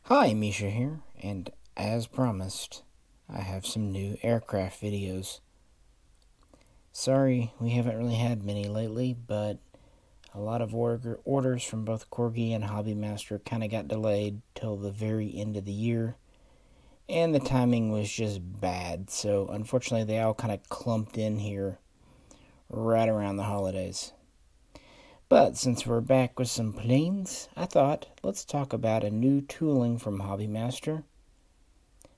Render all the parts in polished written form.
Hi, Misha here, and as promised, I have some new aircraft videos. Sorry, we haven't really had many lately, but a lot of orders from both Corgi and Hobbymaster kind of got delayed till the very end of the year, and the timing was just bad, so unfortunately they all kind of clumped in here right around the holidays. But since we're back with some planes, I thought let's talk about a new tooling from Hobbymaster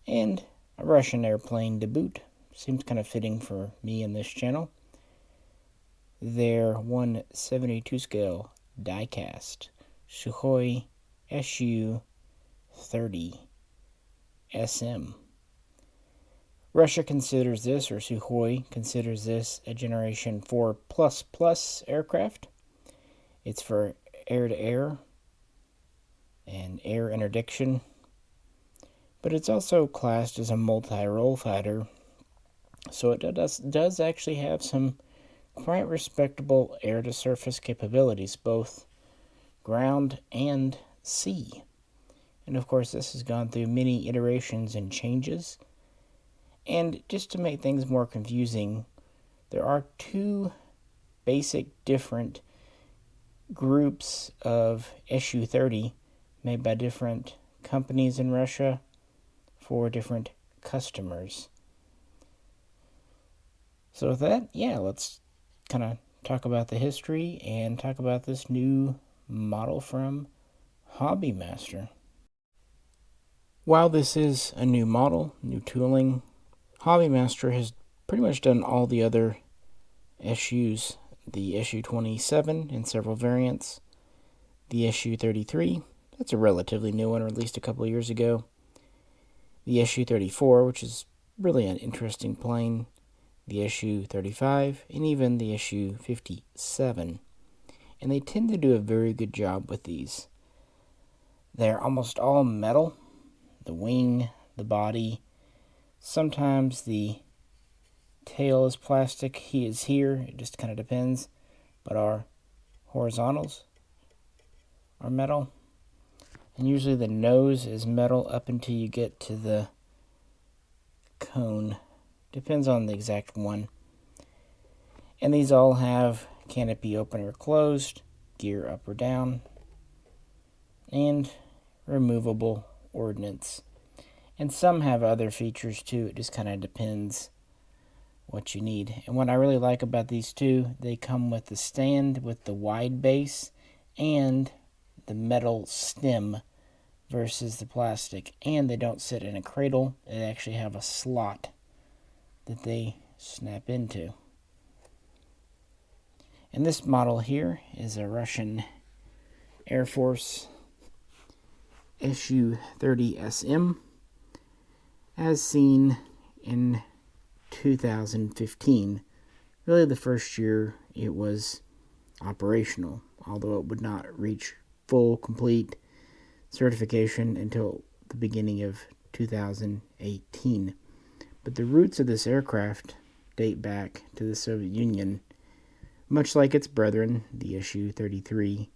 and a Russian airplane to boot. Seems kind of fitting for me in this channel. Their 1/72 scale diecast Sukhoi SU-30SM. Russia considers this, or Sukhoi considers this, a Generation 4 aircraft. It's for air-to-air and air interdiction, but it's also classed as a multi-role fighter, so it does actually have some quite respectable air-to-surface capabilities, both ground and sea. And of course, this has gone through many iterations and changes. And just to make things more confusing, there are two basic different groups of SU-30 made by different companies in Russia for different customers. So with that, yeah, let's kind of talk about the history and talk about this new model from Hobbymaster. While this is a new model, new tooling, Hobbymaster has pretty much done all the other SUs. The SU-27 in several variants, the SU-33, that's a relatively new one, released a couple of years ago, the SU-34, which is really an interesting plane, the SU-35, and even the SU-57. And they tend to do a very good job with these. They're almost all metal, the wing, the body. Sometimes the tail is plastic. He is here. It just kind of depends. But our horizontals are metal. And usually the nose is metal up until you get to the cone. Depends on the exact one. And these all have canopy open or closed, gear up or down, and removable ordnance. And some have other features too. It just kind of depends what you need. And what I really like about these two, they come with the stand with the wide base and the metal stem versus the plastic. And they don't sit in a cradle. They actually have a slot that they snap into. And this model here is a Russian Air Force SU-30SM, as seen in 2015. Really the first year it was operational, although it would not reach full, complete certification until the beginning of 2018. But the roots of this aircraft date back to the Soviet Union, much like its brethren, the SU-33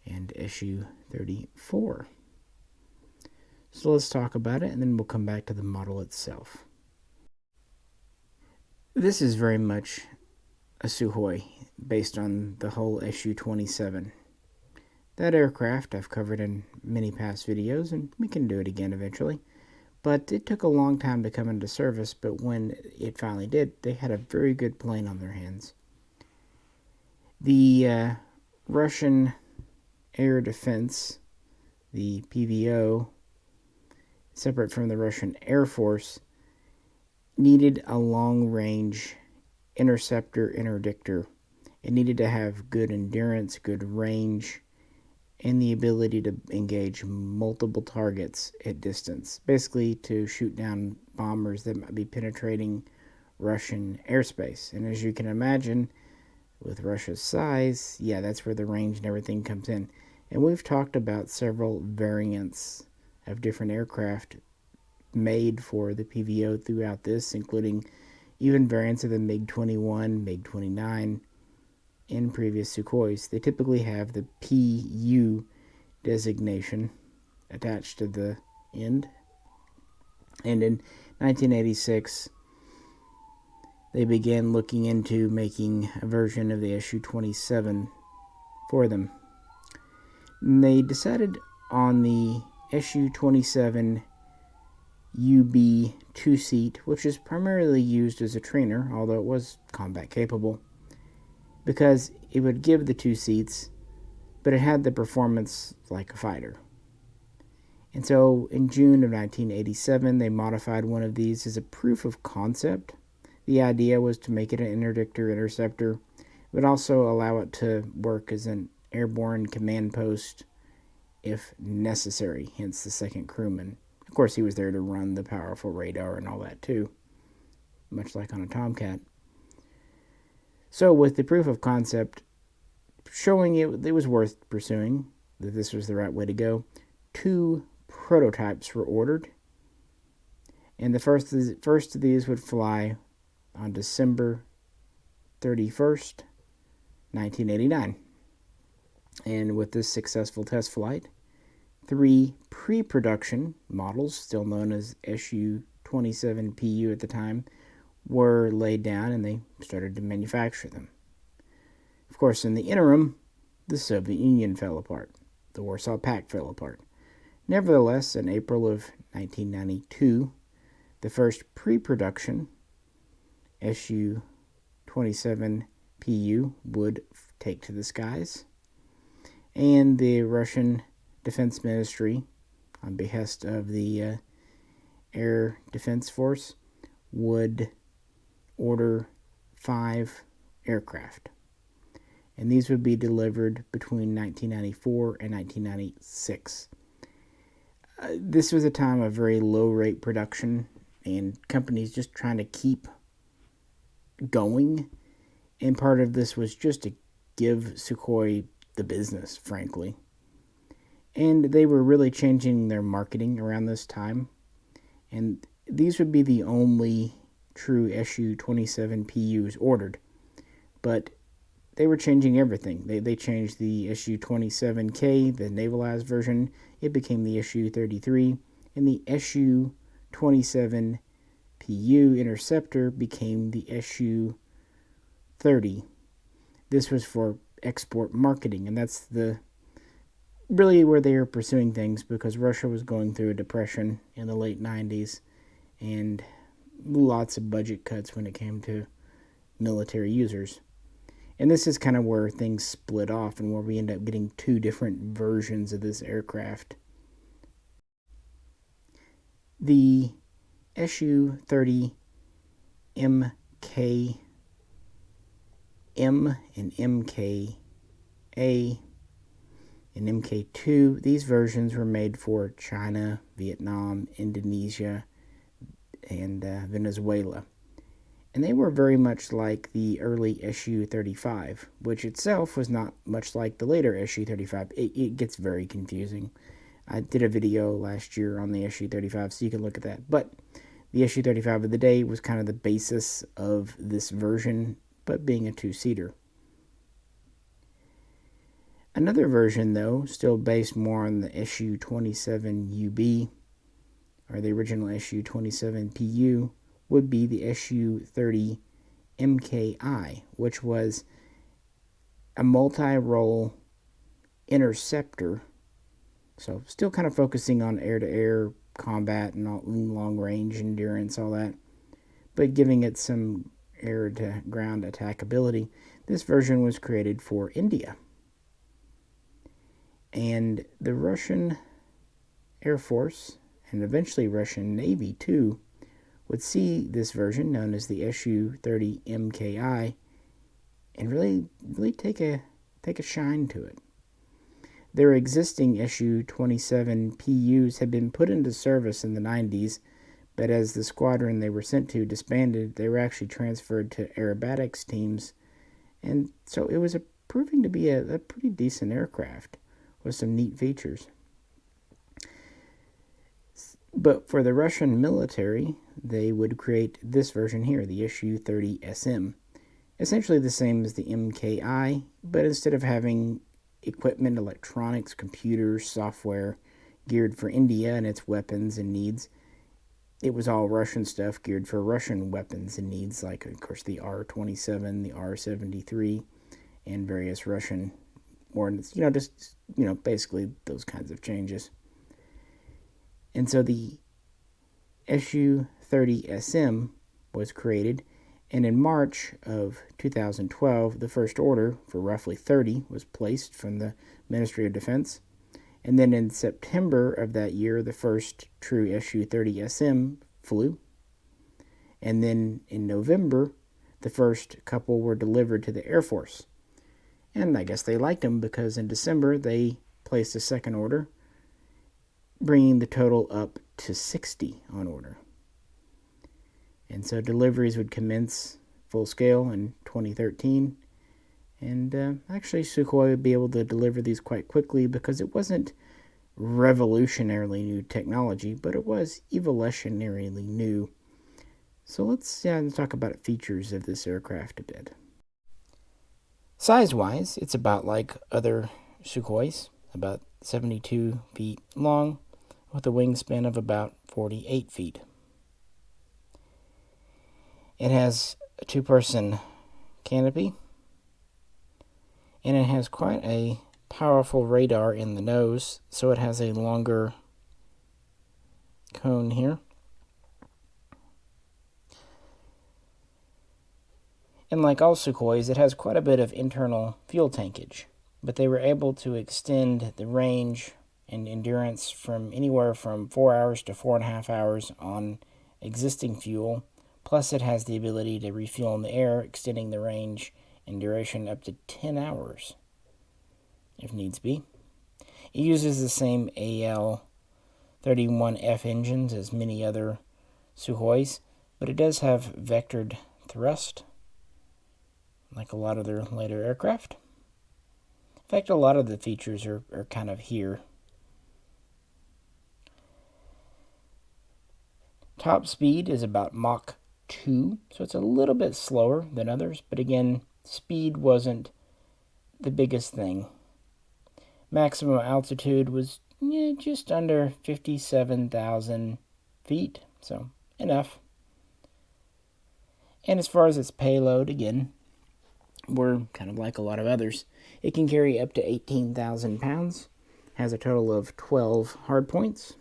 and SU-34. So let's talk about it, and then we'll come back to the model itself. This is very much a Sukhoi, based on the whole SU-27. That aircraft I've covered in many past videos, and we can do it again eventually. But it took a long time to come into service, but when it finally did, they had a very good plane on their hands. The Russian Air Defense, the PVO, separate from the Russian Air Force, needed a long-range interceptor interdictor. It needed to have good endurance, good range, and the ability to engage multiple targets at distance, basically to shoot down bombers that might be penetrating Russian airspace. And as you can imagine, with Russia's size, yeah, that's where the range and everything comes in. And we've talked about several variants of different aircraft made for the PVO throughout this, including even variants of the MiG-21, MiG-29 in previous Sukhois. They typically have the PU designation, attached to the end. And in 1986, they began looking into making a version of the SU-27 for them. And they decided on the SU-27 UB 2-seat, which is primarily used as a trainer, although it was combat capable, because it would give the 2 seats, but it had the performance like a fighter. And so in June of 1987, they modified one of these as a proof of concept. The idea was to make it an interdictor interceptor, but also allow it to work as an airborne command post if necessary, hence the second crewman. Of course, he was there to run the powerful radar and all that too, much like on a Tomcat. So with the proof of concept showing it was worth pursuing, that this was the right way to go, 2 prototypes were ordered, and the first of these would fly on December 31st, 1989. And with this successful test flight, 3 pre-production models, still known as SU-27PU at the time, were laid down and they started to manufacture them. Of course, in the interim, the Soviet Union fell apart. The Warsaw Pact fell apart. Nevertheless, in April of 1992, the first pre-production SU-27PU would take to the skies, and the Russian Defense Ministry, on behest of the Air Defense Force, would order 5 aircraft. And these would be delivered between 1994 and 1996. This was a time of very low rate production and companies just trying to keep going. And part of this was just to give Sukhoi the business, frankly. And they were really changing their marketing around this time. And these would be the only true SU-27PUs ordered. But they were changing everything. They changed the SU-27K, the navalized version. It became the SU-33. And the SU-27PU Interceptor became the SU-30. This was for export marketing, and that's really where they were pursuing things, because Russia was going through a depression in the late 90s and lots of budget cuts when it came to military users. And this is kind of where things split off and where we end up getting 2 different versions of this aircraft. The SU-30 MKM and MKA and MK2, these versions were made for China, Vietnam, Indonesia, and Venezuela. And they were very much like the early SU-35, which itself was not much like the later SU-35. It gets very confusing. I did a video last year on the SU-35, so you can look at that. But the SU-35 of the day was kind of the basis of this version, but being a 2-seater. Another version, though, still based more on the SU-27UB, or the original SU-27PU, would be the SU-30 MKI, which was a multi-role interceptor. So still kind of focusing on air-to-air combat and long-range endurance, all that, but giving it some air-to-ground attackability. This version was created for India. And the Russian Air Force, and eventually Russian Navy too, would see this version, known as the SU-30 MKI, and really take a shine to it. Their existing SU-27PUs had been put into service in the 90s, but as the squadron they were sent to disbanded, they were actually transferred to aerobatics teams, and so it was proving to be a pretty decent aircraft with some neat features. But for the Russian military, they would create this version here, the SU-30SM. Essentially the same as the MKI, but instead of having equipment, electronics, computers, software, geared for India and its weapons and needs. It was all Russian stuff geared for Russian weapons and needs, like, of course, the R-27, the R-73, and various Russian ordnance, basically those kinds of changes. And so the SU-30SM was created, and in March of 2012, the first order for roughly 30 was placed from the Ministry of Defense. And then in September of that year, the first true SU-30SM flew. And then in November, the first couple were delivered to the Air Force. And I guess they liked them because in December, they placed a second order, bringing the total up to 60 on order. And so deliveries would commence full scale in 2013. And actually, Sukhoi would be able to deliver these quite quickly because it wasn't revolutionarily new technology, but it was evolutionarily new. So let's talk about features of this aircraft a bit. Size-wise, it's about like other Sukhois, about 72 feet long, with a wingspan of about 48 feet. It has a two-person canopy, and it has quite a powerful radar in the nose, so it has a longer cone here. And like all Sukhois, it has quite a bit of internal fuel tankage, but they were able to extend the range and endurance from anywhere from 4 hours to 4.5 hours on existing fuel. Plus, it has the ability to refuel in the air, extending the range and duration up to 10 hours, if needs be. It uses the same AL-31F engines as many other Sukhois, but it does have vectored thrust, like a lot of their later aircraft. In fact, a lot of the features are kind of here. Top speed is about Mach 2, so it's a little bit slower than others, but again, speed wasn't the biggest thing. Maximum altitude was just under 57,000 feet, so enough. And as far as its payload, again, we're kind of like a lot of others. It can carry up to 18,000 pounds, has a total of 12 hardpoints.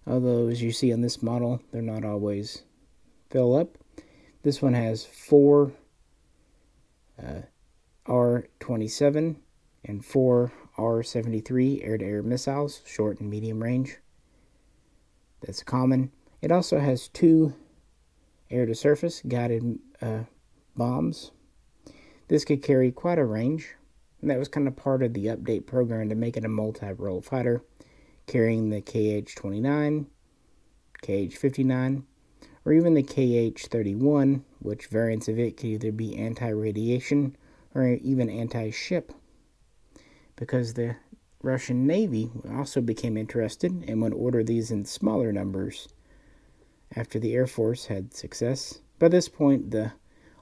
Although, as you see on this model, they're not always fill up. This one has 4 R-27 and 4 R-73 air-to-air missiles, short and medium range. That's common. It also has 2 air-to-surface guided bombs. This could carry quite a range, and that was kind of part of the update program to make it a multi-role fighter, carrying the KH-29, KH-59, or even the KH-31, which variants of it could either be anti-radiation or even anti-ship, because the Russian Navy also became interested and would order these in smaller numbers after the Air Force had success. By this point, the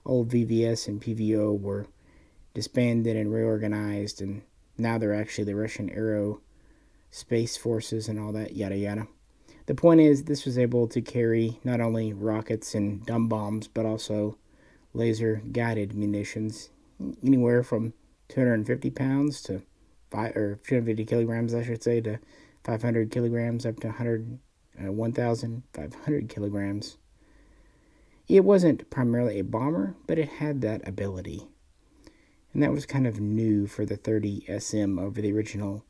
old VVS and PVO were disbanded and reorganized, and now they're actually the Russian Aerospace Forces and all that, yada yada. The point is, this was able to carry not only rockets and dumb bombs, but also laser-guided munitions, anywhere from 250 pounds to 250 kilograms, I should say, to 500 kilograms, up to 1,500 kilograms. It wasn't primarily a bomber, but it had that ability. And that was kind of new for the 30SM over the original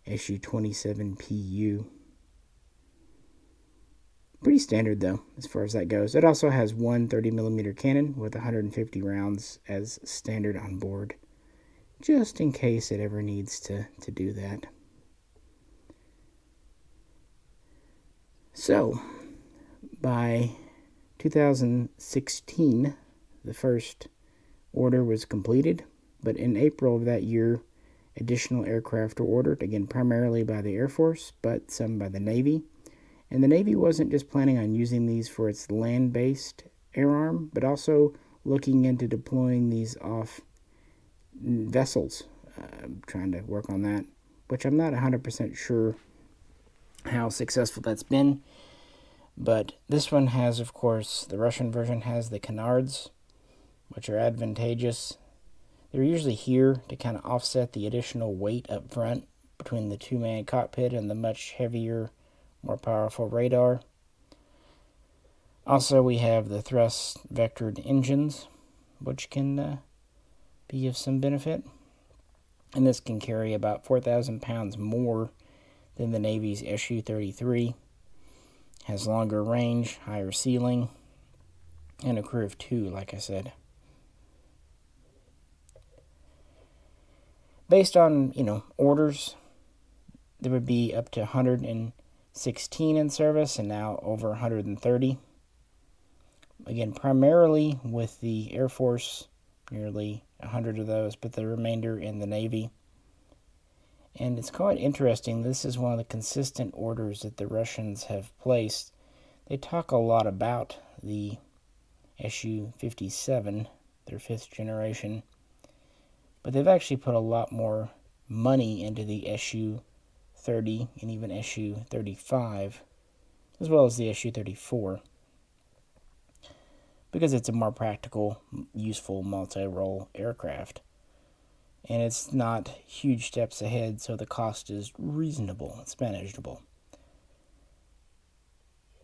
SU-27PU. Pretty standard, though, as far as that goes. It also has one 30mm cannon with 150 rounds as standard on board, just in case it ever needs to do that. So, by 2016, the first order was completed, but in April of that year, additional aircraft were ordered, again primarily by the Air Force, but some by the Navy. And the Navy wasn't just planning on using these for its land-based air arm, but also looking into deploying these off vessels, trying to work on that. which I'm not 100% sure how successful that's been. But this one has, of course, the Russian version has the canards, which are advantageous. They're usually here to kind of offset the additional weight up front between the two-man cockpit and the much heavier, more powerful radar. Also, we have the thrust vectored engines, which can be of some benefit. And this can carry about 4,000 pounds more than the Navy's SU-33. Has longer range, higher ceiling, and a crew of 2, like I said. Based on, orders, there would be up to 116 in service and now over 130. Again, primarily with the Air Force, nearly 100 of those, but the remainder in the Navy. And it's quite interesting. This is one of the consistent orders that the Russians have placed. They talk a lot about the SU-57, their 5th generation, but they've actually put a lot more money into the SU-30 and even SU-35, as well as the SU-34, because it's a more practical, useful multi-role aircraft. And it's not huge steps ahead, so the cost is reasonable. It's manageable.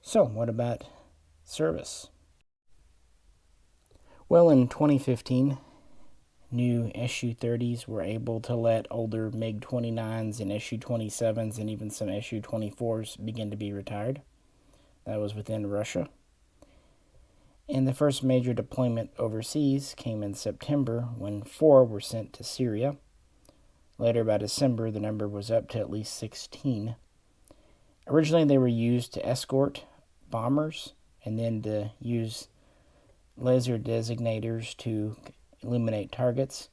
So, what about service? Well, in 2015, new SU-30s were able to let older MiG-29s and SU-27s and even some SU-24s begin to be retired. That was within Russia. And the first major deployment overseas came in September when 4 were sent to Syria. Later, by December, the number was up to at least 16. Originally, they were used to escort bombers and then to use laser designators to illuminate targets.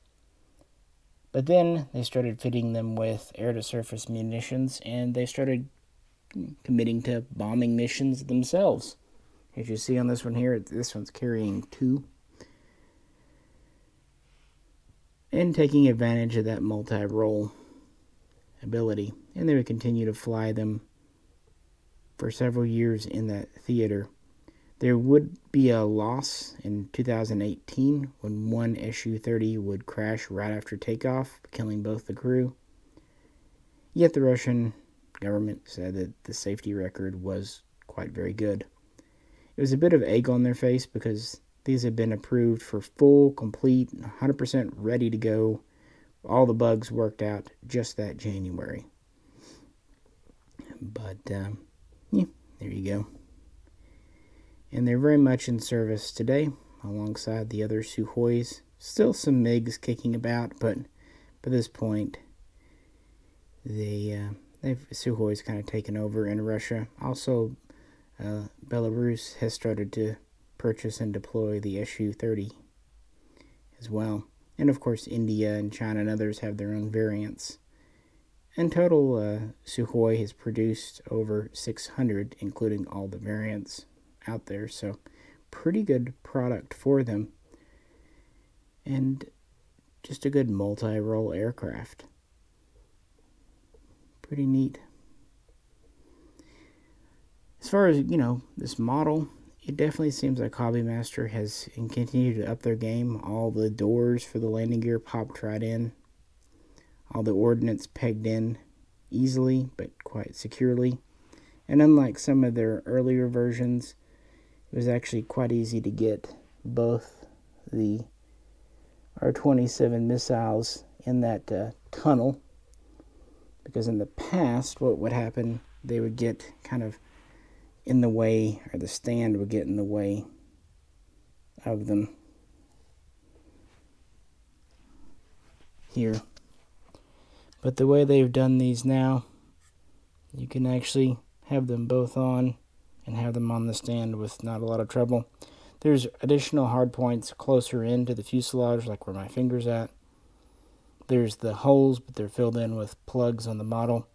But then they started fitting them with air-to-surface munitions, and they started committing to bombing missions themselves. As you see on this one here, this one's carrying 2. And taking advantage of that multi-role ability. And they would continue to fly them for several years in that theater. There would be a loss in 2018 when one SU-30 would crash right after takeoff, killing both the crew. Yet the Russian government said that the safety record was quite very good. It was a bit of egg on their face because these had been approved for full, complete, 100% ready to go. All the bugs worked out just that January. But, yeah, there you go. And they're very much in service today, alongside the other Sukhois. Still some MiGs kicking about, but by this point, Sukhoi's kind of taken over in Russia. Also, Belarus has started to purchase and deploy the SU-30 as well. And of course, India and China and others have their own variants. In total, Sukhoi has produced over 600, including all the variants out there. So, pretty good product for them. And just a good multi-role aircraft. Pretty neat. As far as, this model, it definitely seems like Hobbymaster has continued to up their game. All the doors for the landing gear popped right in. All the ordnance pegged in easily, but quite securely. And unlike some of their earlier versions, it was actually quite easy to get both the R-27 missiles in that tunnel. Because in the past, what would happen, they would get kind of in the way, or the stand would get in the way of them here. But the way they've done these now, you can actually have them both on and have them on the stand with not a lot of trouble. There's additional hard points closer into the fuselage, like where my finger's at. There's the holes, but they're filled in with plugs on the model.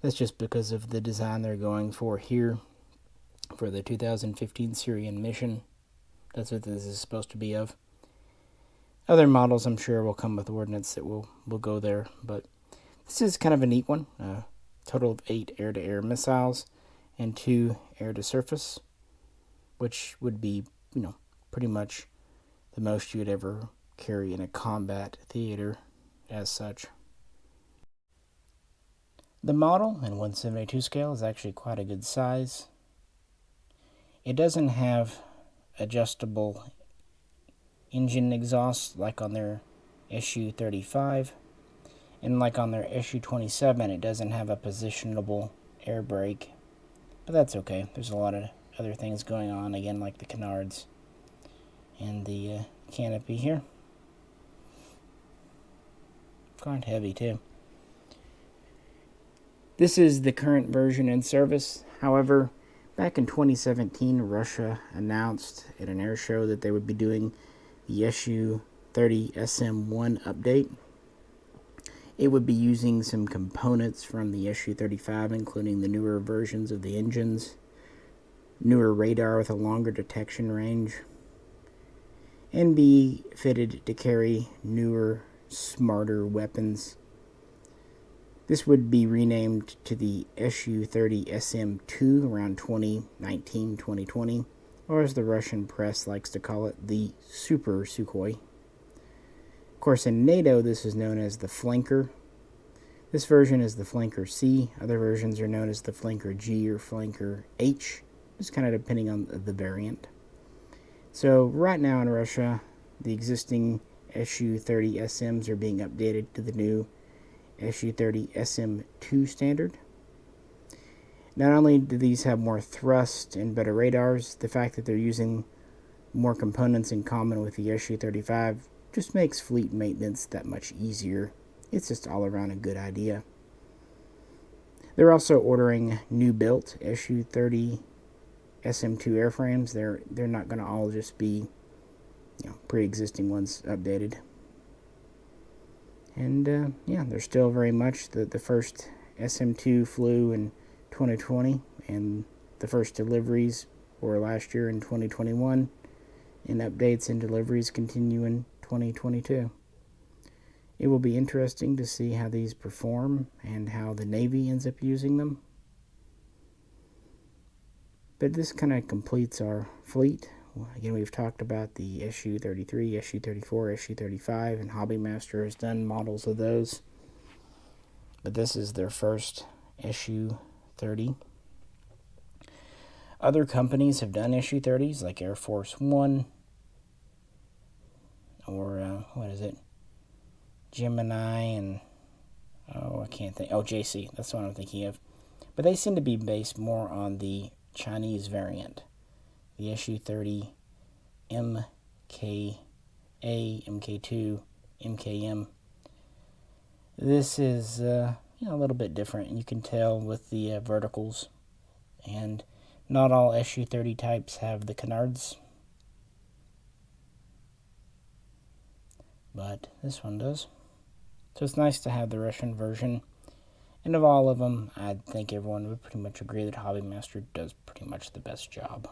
That's just because of the design they're going for here for the 2015 Syrian mission. That's what this is supposed to be of. Other models, I'm sure, will come with ordnance that will go there, but This is kind of a neat one. Total of 8 air-to-air missiles and 2 air-to-surface, which would be, pretty much the most you would ever carry in a combat theater as such. The model in 1/72 scale is actually quite a good size. It doesn't have adjustable engine exhaust like on their SU-35, and like on their SU-27 it doesn't have a positionable air brake, but that's okay. There's a lot of other things going on, again, like the canards and the canopy here. Quite heavy too. This is the current version in service. However, back in 2017, Russia announced at an air show that they would be doing the SU-30SM1 update. It would be using some components from the SU-35, including the newer versions of the engines, newer radar with a longer detection range, and be fitted to carry newer, smarter weapons. This would be renamed to the SU-30SM2 around 2019-2020, or as the Russian press likes to call it, the Super Sukhoi. Of course, in NATO, this is known as the Flanker. This version is the Flanker C. Other versions are known as the Flanker G or Flanker H, just kind of depending on the variant. So right now in Russia, the existing SU-30SMs are being updated to the new SU-30SM2 standard. Not only do these have more thrust and better radars, the fact that they're using more components in common with the SU-35 just makes fleet maintenance that much easier. It's just all around a good idea. They're also ordering new built SU-30SM2 airframes. They're not going to all just be, pre-existing ones updated. And they're still very much the first SM2 flew in 2020, and the first deliveries were last year in 2021, and updates and deliveries continue in 2022. It will be interesting to see how these perform and how the Navy ends up using them. But this kind of completes our fleet. Again, we've talked about the SU-33, SU-34, SU-35, and Hobbymaster has done models of those. But this is their first SU-30. Other companies have done SU-30s, like Air Force One, or, Gemini, and, I can't think, JC, that's the one I'm thinking of. But they seem to be based more on the Chinese variant. The SU-30 MKA, MK2, MKM. This is a little bit different, and you can tell with the verticals. And not all SU-30 types have the canards, but this one does. So it's nice to have the Russian version. And of all of them, I think everyone would pretty much agree that Hobbymaster does pretty much the best job.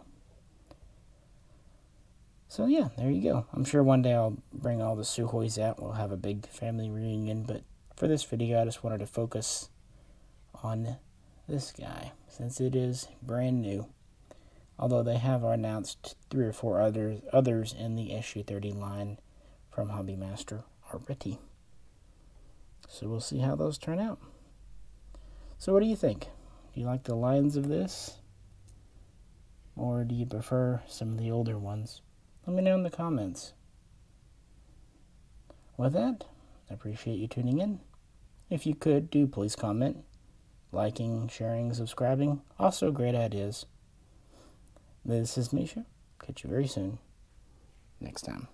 So yeah, there you go. I'm sure one day I'll bring all the Sukhois out. We'll have a big family reunion. But for this video, I just wanted to focus on this guy, since it is brand new. Although they have announced 3 or 4 others in the SU-30 line from Hobbymaster already. So we'll see how those turn out. So what do you think? Do you like the lines of this? Or do you prefer some of the older ones? Let me know in the comments. With that, I appreciate you tuning in. If you could, do please comment. Liking, sharing, subscribing, also great ideas. This is Misha. Catch you very soon. Next time.